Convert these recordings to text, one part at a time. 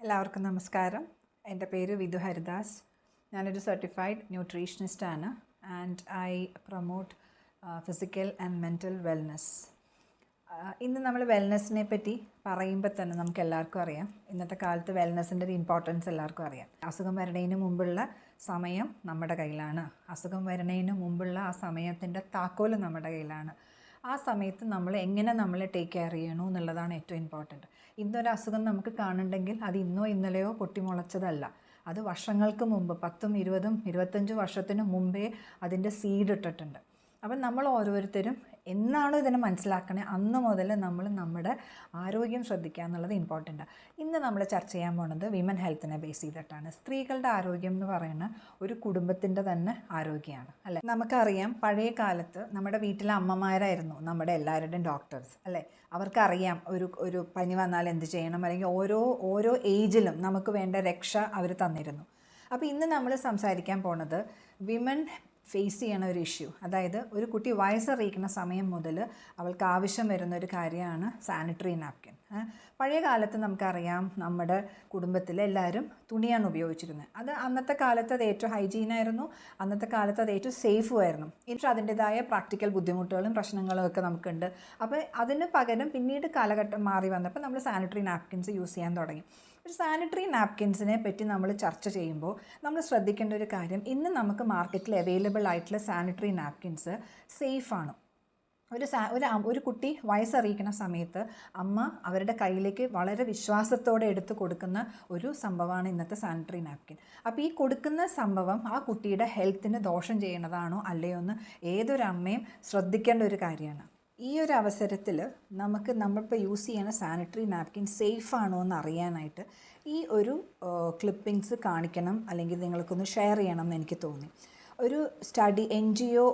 എല്ലാവർക്കും നമസ്കാരം. എൻ്റെ പേര് വിധു ഹരിദാസ്. ഞാനൊരു സർട്ടിഫൈഡ് ന്യൂട്രീഷനിസ്റ്റാണ് and I promote physical and mental wellness. ഇന്ന് നമ്മൾ വെൽനെസ്സിനെ പറ്റി പറയുമ്പോൾ തന്നെ നമുക്ക് എല്ലാവർക്കും അറിയാം, ഇന്നത്തെ കാലത്ത് വെൽനെസ്സിൻ്റെ ഒരു ഇമ്പോർട്ടൻസ് എല്ലാവർക്കും അറിയാം. അസുഖം വരുന്നതിന് മുമ്പുള്ള സമയം നമ്മുടെ കയ്യിലാണ്. അസുഖം വരുന്നതിന് മുമ്പുള്ള ആ സമയത്തിൻ്റെ താക്കോൽ നമ്മുടെ കയ്യിലാണ്. ആ സമയത്ത് നമ്മൾ എങ്ങനെ നമ്മളെ ടേക്ക് കെയർ ചെയ്യണോ എന്നുള്ളതാണ് ഏറ്റവും ഇമ്പോർട്ടൻറ്റ്. ഇന്നൊരു അസുഖം നമുക്ക് കാണുന്നുണ്ടെങ്കിൽ അത് ഇന്നോ ഇന്നലെയോ പൊട്ടിമുളച്ചതല്ല. അത് വർഷങ്ങൾക്ക് മുമ്പ് 10, 20, 25 വർഷത്തിന് മുമ്പേ അതിൻ്റെ സീഡ് ഇട്ടിട്ടുണ്ട്. അപ്പം നമ്മൾ ഓരോരുത്തരും എന്നാണോ ഇതിനെ മനസ്സിലാക്കണേ അന്ന് മുതൽ നമ്മൾ നമ്മുടെ ആരോഗ്യം ശ്രദ്ധിക്കുക എന്നുള്ളത് ഇമ്പോർട്ടൻ്റാണ്. ഇന്ന് നമ്മൾ ചർച്ച ചെയ്യാൻ പോകുന്നത് വിമൻ ഹെൽത്തിനെ ബേസ് ചെയ്തിട്ടാണ്. സ്ത്രീകളുടെ ആരോഗ്യം എന്ന് പറയുന്ന ഒരു കുടുംബത്തിൻ്റെ തന്നെ ആരോഗ്യമാണ്, അല്ലേ? നമുക്കറിയാം, പഴയ കാലത്ത് നമ്മുടെ വീട്ടിലെ അമ്മമാരായിരുന്നു നമ്മുടെ എല്ലാവരുടെയും ഡോക്ടേഴ്സ്, അല്ലേ? അവർക്കറിയാം ഒരു പനി വന്നാൽ എന്ത് ചെയ്യണം, അല്ലെങ്കിൽ ഓരോ ഏജിലും നമുക്ക് വേണ്ട രക്ഷ അവർ തന്നിരുന്നു. അപ്പോൾ ഇന്ന് നമ്മൾ സംസാരിക്കാൻ പോണത് വിമൻ ഫേസ് ചെയ്യണ ഒരു ഇഷ്യൂ, അതായത് ഒരു കുട്ടി വയസ്സറിയിക്കുന്ന സമയം മുതൽ അവൾക്ക് ആവശ്യം വരുന്ന ഒരു കാര്യമാണ് സാനിറ്ററി നാപ്കിൻ. പഴയ കാലത്ത് നമുക്കറിയാം, നമ്മുടെ കുടുംബത്തിൽ എല്ലാവരും തുണിയാണ് ഉപയോഗിച്ചിരുന്നത്. അത് അന്നത്തെ കാലത്ത് അത് ഏറ്റവും ഹൈജീനായിരുന്നു, അന്നത്തെ കാലത്ത് അത് ഏറ്റവും സേഫും ആയിരുന്നു. എന്നിട്ട് അതിൻ്റെതായ പ്രാക്ടിക്കൽ ബുദ്ധിമുട്ടുകളും പ്രശ്നങ്ങളും ഒക്കെ നമുക്കുണ്ട്. അപ്പോൾ അതിന് പകരം പിന്നീട് കാലഘട്ടം മാറി വന്നപ്പോൾ നമ്മൾ സാനിറ്ററി നാപ്കിൻസ് യൂസ് ചെയ്യാൻ തുടങ്ങി. ഒരു സാനിറ്ററി നാപ്കിൻസിനെ പറ്റി നമ്മൾ ചർച്ച ചെയ്യുമ്പോൾ നമ്മൾ ശ്രദ്ധിക്കേണ്ട ഒരു കാര്യം, ഇന്ന് നമുക്ക് മാർക്കറ്റിൽ അവൈലബിൾ ആയിട്ടുള്ള സാനിറ്ററി നാപ്കിൻസ് സേഫാണ്. ഒരു കുട്ടി വയസ്സറിയിക്കുന്ന സമയത്ത് അമ്മ അവരുടെ കയ്യിലേക്ക് വളരെ വിശ്വാസത്തോടെ എടുത്ത് കൊടുക്കുന്ന ഒരു സംഭവമാണ് ഇന്നത്തെ സാനിറ്ററി നാപ്കിൻ. അപ്പോൾ ഈ കൊടുക്കുന്ന സംഭവം ആ കുട്ടിയുടെ ഹെൽത്തിന് ദോഷം ചെയ്യുന്നതാണോ അല്ലയോ എന്ന് ഏതൊരമ്മയും ശ്രദ്ധിക്കേണ്ട ഒരു കാര്യമാണ്. ഈ ഒരു അവസരത്തിൽ നമ്മളിപ്പോൾ യൂസ് ചെയ്യുന്ന സാനിറ്ററി നാപ്കിൻ സേഫ് ആണോ എന്ന് അറിയാനായിട്ട് ഈ ഒരു ക്ലിപ്പിങ്സ് കാണിക്കണം, അല്ലെങ്കിൽ നിങ്ങൾക്കൊന്ന് ഷെയർ ചെയ്യണം എന്ന് എനിക്ക് തോന്നി. ഒരു സ്റ്റഡി NGO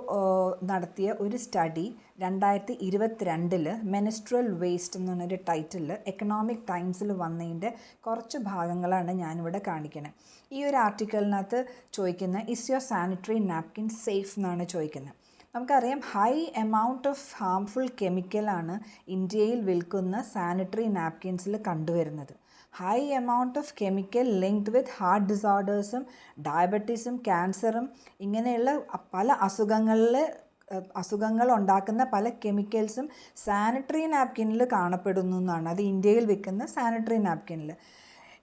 നടത്തിയ ഒരു സ്റ്റഡി 2022 മെൻസ്ട്രൽ വേസ്റ്റ് എന്ന് പറഞ്ഞൊരു ടൈറ്റിൽ എക്കണോമിക് ടൈംസിൽ വന്നതിൻ്റെ കുറച്ച് ഭാഗങ്ങളാണ് ഞാനിവിടെ കാണിക്കുന്നത്. ഈ ഒരു ആർട്ടിക്കിളിനകത്ത് ചോദിക്കുന്ന is your sanitary napkin safe എന്നാണ് ചോദിക്കുന്നത്. നമുക്കറിയാം, ഹൈ എമൗണ്ട് ഓഫ് ഹാംഫുൾ കെമിക്കലാണ് ഇന്ത്യയിൽ വിൽക്കുന്ന സാനിറ്ററി നാപ്കിൻസിൽ കണ്ടുവരുന്നത്. High amount of chemical linked with heart ഡിസോർഡേഴ്സും ഡയബറ്റീസും ക്യാൻസറും ഇങ്ങനെയുള്ള പല അസുഖങ്ങൾ ഉണ്ടാക്കുന്ന പല കെമിക്കൽസും സാനിറ്ററി നാപ്കിനിൽ കാണപ്പെടുന്നു എന്നാണ്. അത് ഇന്ത്യയിൽ വിൽക്കുന്ന സാനിറ്ററി നാപ്കിനിൽ.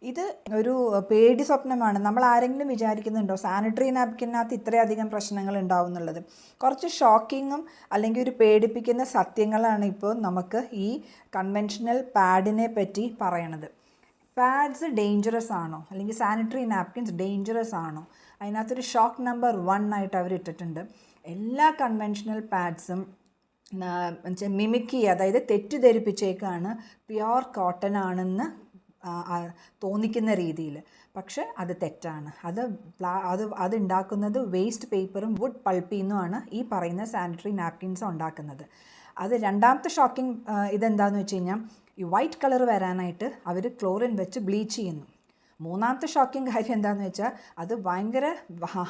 ഇത് ഒരു പേടി സ്വപ്നമാണ്. നമ്മൾ ആരെങ്കിലും വിചാരിക്കുന്നുണ്ടോ സാനിറ്ററി നാപ്കിനകത്ത് ഇത്രയധികം പ്രശ്നങ്ങൾ ഉണ്ടാവും എന്നുള്ളത്? കുറച്ച് ഷോക്കിങ്ങും അല്ലെങ്കിൽ ഒരു പേടിപ്പിക്കുന്ന സത്യങ്ങളാണ് ഇപ്പോൾ നമുക്ക് ഈ കൺവെൻഷണൽ പാഡിനെ പറ്റി പറയണത്. പാഡ്സ് ഡേഞ്ചറസ് ആണോ, അല്ലെങ്കിൽ സാനിറ്ററി നാപ്കിൻസ് ഡേഞ്ചറസ് ആണോ? അതിനകത്തൊരു ഷോക്ക് നമ്പർ 1 ആയിട്ട് അവർ ഇട്ടിട്ടുണ്ട്. എല്ലാ കൺവെൻഷണൽ പാഡ്സും മിമിക് ചെയ്യുക, അതായത് തെറ്റിദ്ധരിപ്പിച്ചേക്കാണ് പ്യുവർ കോട്ടൺ ആണെന്ന് തോന്നിക്കുന്ന രീതിയിൽ. പക്ഷെ അത് തെറ്റാണ്. അത് ഉണ്ടാക്കുന്നത് വേസ്റ്റ് പേപ്പറും വുഡ് പൾപ്പിന്നുമാണ് ഈ പറയുന്ന സാനിറ്ററി നാപ്കിൻസ് ഉണ്ടാക്കുന്നത്. അത് രണ്ടാമത്തെ ഷോക്കിംഗ് ഇതെന്താണെന്ന് വെച്ച് കഴിഞ്ഞാൽ, ഈ വൈറ്റ് കളർ വരാനായിട്ട് അവർ ക്ലോറിൻ വെച്ച് ബ്ലീച്ച് ചെയ്യുന്നു. മൂന്നാമത്തെ ഷോക്കിംഗ് കാര്യം എന്താണെന്ന് വെച്ചാൽ, അത് ഭയങ്കര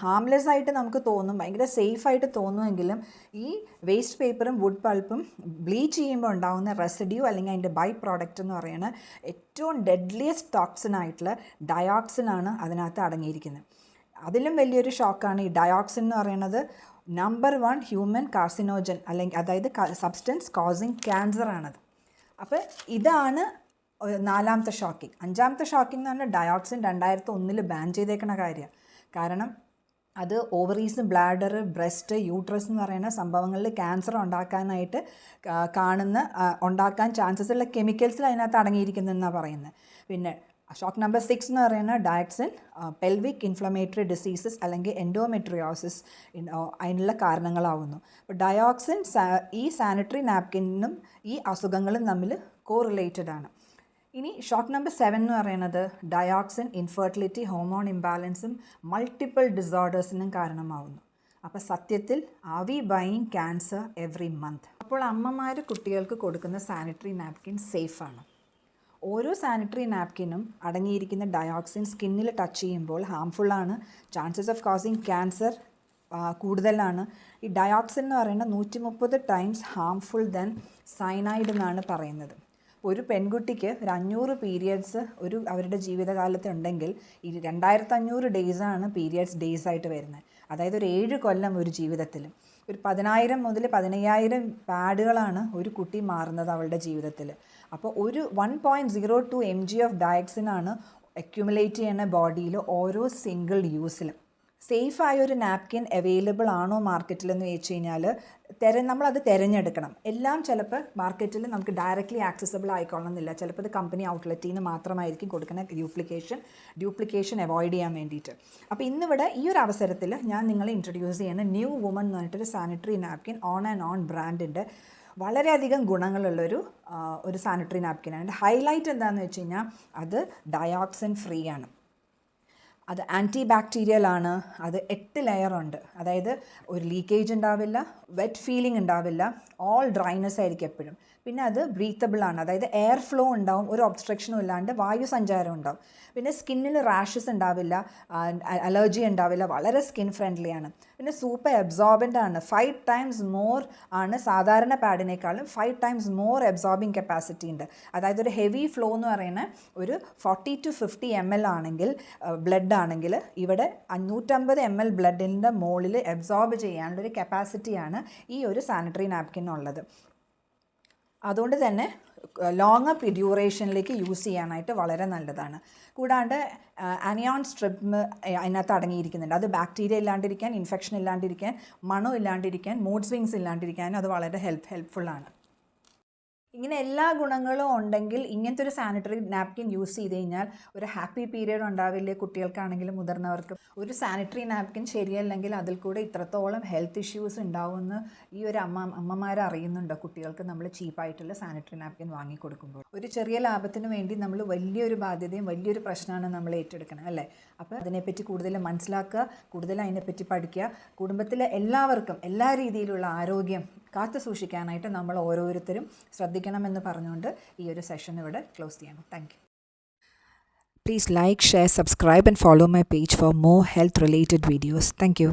ഹാംലെസ് ആയിട്ട് നമുക്ക് തോന്നും, ഭയങ്കര സേഫായിട്ട് തോന്നുമെങ്കിലും ഈ വേസ്റ്റ് പേപ്പറും വുഡ് പൾപ്പും ബ്ലീച്ച് ചെയ്യുമ്പോൾ ഉണ്ടാകുന്ന റെസിഡ്യൂ അല്ലെങ്കിൽ അതിൻ്റെ ബൈ പ്രോഡക്റ്റ് എന്ന് പറയുന്നത് ഏറ്റവും ഡെഡ്ലിയസ്റ്റ് ടോക്സിൻ ആയിട്ടുള്ള ഡയോക്സിനാണ് അതിനകത്ത് അടങ്ങിയിരിക്കുന്നത്. അതിലും വലിയൊരു ഷോക്കാണ് ഈ ഡയോക്സിൻ എന്ന് പറയുന്നത്. നമ്പർ 1 ഹ്യൂമൻ കാർസിനോജൻ, അല്ലെങ്കിൽ അതായത് സബ്സ്റ്റൻസ് കോസിങ് ക്യാൻസറാണത്. അപ്പോൾ ഇതാണ് 4ാമത്തെ ഷോക്കിംഗ്. 5ാമത്തെ ഷോക്കിംഗ് എന്ന് പറഞ്ഞാൽ ഡയോക്സിൻ 2001 ബാൻ ചെയ്തേക്കുന്ന കാര്യമാണ്. കാരണം അത് ഓവറീസ്, ബ്ലാഡർ, ബ്രസ്റ്റ്, യൂട്രസ് എന്ന് പറയുന്ന സംഭവങ്ങളിൽ ക്യാൻസർ ഉണ്ടാക്കാനായിട്ട് ഉണ്ടാക്കാൻ ചാൻസസ് ഉള്ള കെമിക്കൽസിൽ അതിനകത്ത് അടങ്ങിയിരിക്കുന്നതെന്നാണ് പറയുന്നത്. പിന്നെ ഷോക്ക് നമ്പർ 6 എന്ന് പറയുന്നത് ഡയോക്സിൻ പെൽവിക് ഇൻഫ്ലമേറ്ററി ഡിസീസസ് അല്ലെങ്കിൽ എൻഡോമെട്രിയോസിസ് അതിനുള്ള കാരണങ്ങളാവുന്നു. അപ്പോൾ ഡയോക്സിൻ ഈ സാനിറ്ററി നാപ്കിനും ഈ അസുഖങ്ങളും തമ്മിൽ കോറിലേറ്റഡ് ആണ്. ഇനി ഷോക്ക് നമ്പർ 7 എന്ന് പറയുന്നത് ഡയോക്സിൻ ഇൻഫെർട്ടിലിറ്റി, ഹോർമോൺ ഇംബാലൻസും മൾട്ടിപ്പിൾ ഡിസോർഡേഴ്സിനും കാരണമാവുന്നു. അപ്പോൾ സത്യത്തിൽ are we buying cancer every month? അപ്പോൾ അമ്മമാർ കുട്ടികൾക്ക് കൊടുക്കുന്ന സാനിറ്ററി നാപ്കിൻ സേഫാണ്. ഓരോ സാനിറ്ററി നാപ്കിനും അടങ്ങിയിരിക്കുന്ന ഡയോക്സിൻ സ്കിന്നിൽ ടച്ച് ചെയ്യുമ്പോൾ ഹാംഫുള്ളാണ്. ചാൻസസ് ഓഫ് കോസിങ് ക്യാൻസർ കൂടുതലാണ്. ഈ ഡയോക്സിൻ എന്ന് പറയുന്നത് 130 ടൈംസ് ഹാംഫുൾ ദെൻ സയനൈഡ് എന്നാണ് പറയുന്നത്. ഒരു പെൺകുട്ടിക്ക് ഒരു 500 പീരിയഡ്സ് അവരുടെ ജീവിതകാലത്ത് ഉണ്ടെങ്കിൽ 2500 ഡേയ്സാണ് പീരിയഡ്സ് ഡേയ്സ് ആയിട്ട് വരുന്നത്. അതായത് ഒരു 7 കൊല്ലം ഒരു ജീവിതത്തിൽ ഒരു 10,000 മുതൽ 15,000 പാഡുകളാണ് ഒരു കുട്ടി മാറുന്നത് അവളുടെ ജീവിതത്തിൽ. അപ്പോൾ ഒരു 1.02 mg ഓഫ് ഡയക്സിനാണ് അക്യുമുലേറ്റ് ചെയ്യുന്ന ബോഡിയിൽ ഓരോ സിംഗിൾ യൂസിലും. സേഫായ ഒരു നാപ്കിൻ അവൈലബിൾ ആണോ മാർക്കറ്റിലെന്ന് ചോദിച്ചു കഴിഞ്ഞാൽ നമ്മളത് തിരഞ്ഞെടുക്കണം. എല്ലാം ചിലപ്പോൾ മാർക്കറ്റിൽ നമുക്ക് ഡയറക്റ്റ്ലി ആക്സസിബിൾ ആയിക്കൊള്ളണമെന്നില്ല. ചിലപ്പോൾ ഇത് കമ്പനി ഔട്ട്ലെറ്റിൽ നിന്ന് മാത്രമായിരിക്കും കൊടുക്കുന്ന ഡ്യൂപ്ലിക്കേഷൻ അവോയ്ഡ് ചെയ്യാൻ വേണ്ടിയിട്ട്. അപ്പോൾ ഇന്നിവിടെ ഈ ഒരു അവസരത്തിൽ ഞാൻ നിങ്ങളെ ഇൻട്രൊഡ്യൂസ് ചെയ്യുന്ന ന്യൂ വുമൺ എന്ന് പറഞ്ഞിട്ടൊരു സാനിറ്ററി നാപ്കിൻ ഓൺ ബ്രാൻഡിൻ്റെ വളരെയധികം ഗുണങ്ങളുള്ളൊരു സാനിറ്ററി നാപ്കിനാണ്. ഹൈലൈറ്റ് എന്താണെന്ന് വെച്ച് കഴിഞ്ഞാൽ അത് ഡയോക്സിൻ ഫ്രീ ആണ്, അത് ആൻറ്റി ബാക്ടീരിയൽ ആണ്, അത് 8 ലെയറുണ്ട്. അതായത് ഒരു ലീക്കേജ് ഉണ്ടാവില്ല, വെറ്റ് ഫീലിംഗ് ഉണ്ടാവില്ല, ഓൾ ഡ്രൈനെസ് ആയിരിക്കും എപ്പോഴും. പിന്നെ അത് ബ്രീത്തബിൾ ആണ്, അതായത് എയർ ഫ്ലോ ഉണ്ടാവും, ഒരു ഒബ്സ്ട്രക്ഷനും ഇല്ലാണ്ട് വായു സഞ്ചാരം ഉണ്ടാവും. പിന്നെ സ്കിന്നിൽ റാഷസ് ഉണ്ടാവില്ല, അലർജി ഉണ്ടാവില്ല, വളരെ സ്കിൻ ഫ്രണ്ട്ലി ആണ്. പിന്നെ സൂപ്പർ അബ്സോർബൻ്റ് ആണ്, 5 times മോർ ആണ് സാധാരണ പാഡിനേക്കാളും 5 times മോർ അബ്സോർബിങ് കപ്പാസിറ്റി ഉണ്ട്. അതായത് ഒരു ഹെവി ഫ്ലോ എന്ന് പറയുന്ന ഒരു 40 to 50 ml ആണെങ്കിൽ ബ്ലഡ് ആണെങ്കിൽ ഇവിടെ 550 ml ബ്ലഡിൻ്റെ മുകളിൽ അബ്സോർബ് ചെയ്യാനുള്ളൊരു കപ്പാസിറ്റിയാണ് ഈ ഒരു സാനിറ്ററി നാപ്കിനുള്ളത്. അതുകൊണ്ട് തന്നെ ലോങ്ങർ ഡ്യൂറേഷനിലേക്ക് യൂസ് ചെയ്യാനായിട്ട് വളരെ നല്ലതാണ്. കൂടാണ്ട് അനിയോൺ സ്ട്രിപ്പ് അതിനകത്ത് അടങ്ങിയിരിക്കുന്നുണ്ട്. അത് ബാക്ടീരിയ ഇല്ലാണ്ടിരിക്കാൻ, ഇൻഫെക്ഷൻ ഇല്ലാണ്ടിരിക്കാൻ, മണം ഇല്ലാണ്ടിരിക്കാൻ, മൂഡ് സ്വിങ്സ് ഇല്ലാണ്ടിരിക്കാനും അത് വളരെ ഹെൽപ്ഫുള്ളാണ്. ഇങ്ങനെ എല്ലാ ഗുണങ്ങളും ഉണ്ടെങ്കിൽ ഇങ്ങനത്തെ ഒരു സാനിറ്ററി നാപ്കിൻ യൂസ് ചെയ്ത് കഴിഞ്ഞാൽ ഒരു ഹാപ്പി പീരിയഡ് ഉണ്ടാവില്ലേ കുട്ടികൾക്കാണെങ്കിലും മുതിർന്നവർക്കും. ഒരു സാനിറ്ററി നാപ്കിൻ ശരിയല്ലെങ്കിൽ അതിൽ കൂടെ ഇത്രത്തോളം ഹെൽത്ത് ഇഷ്യൂസ് ഉണ്ടാവുമെന്ന് ഈ ഒരു അമ്മമാർ അറിയുന്നുണ്ടോ? കുട്ടികൾക്ക് നമ്മൾ ചീപ്പായിട്ടുള്ള സാനിറ്ററി നാപ്കിൻ വാങ്ങിക്കൊടുക്കുമ്പോൾ ഒരു ചെറിയ ലാഭത്തിന് വേണ്ടി നമ്മൾ വലിയൊരു ബാധ്യതയും വലിയൊരു പ്രശ്നമാണ് നമ്മൾ ഏറ്റെടുക്കണം, അല്ലേ? അപ്പോൾ അതിനെപ്പറ്റി കൂടുതൽ മനസ്സിലാക്കുക, കൂടുതൽ അതിനെപ്പറ്റി പഠിക്കുക. കുടുംബത്തിലെ എല്ലാവർക്കും എല്ലാ രീതിയിലുള്ള ആരോഗ്യം കാത്തു സൂക്ഷിക്കാനായിട്ട് നമ്മൾ ഓരോരുത്തരും ശ്രദ്ധിക്കണമെന്ന് പറഞ്ഞുകൊണ്ട് ഈ ഒരു സെഷൻ ഇവിടെ ക്ലോസ് ചെയ്യണം. Thank you. Please like, share, subscribe and follow my page for more health related videos. Thank you.